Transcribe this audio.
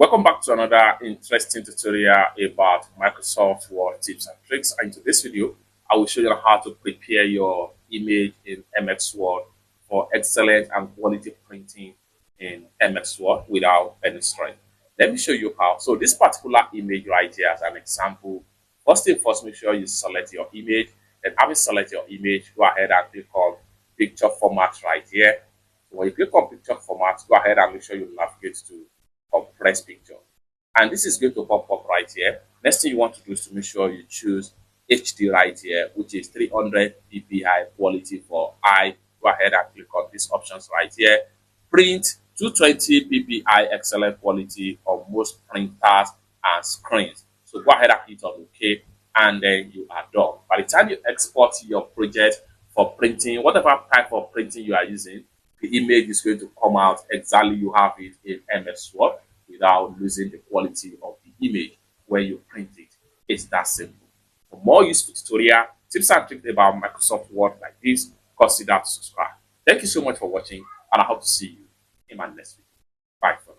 Welcome back to another interesting tutorial about Microsoft Word tips and tricks. And in this video, I will show you how to prepare your image in MX Word for excellent and quality printing in MX Word without any strain. Let me show you how. So this particular image right here as an example, first thing first, make sure you select your image. Then having select your image, go ahead and click on picture format right here. So when you click on picture format, go ahead and make sure you navigate to compressed picture. And this is going to pop up right here. Next thing you want to do is to make sure you choose HD right here, which is 300 ppi quality for I. Go ahead and click on these options right here. Print 220 ppi excellent quality on most printers and screens. So go ahead and hit on OK, and then you are done. By the time you export your project for printing, whatever type of printing you are using, the image is going to come out exactly you have it in MS Word without losing the quality of the image when you print it. It's that simple. For more useful tutorial, tips and tricks about Microsoft Word like this, consider to subscribe. Thank you so much for watching, and I hope to see you in my next video. Bye for now.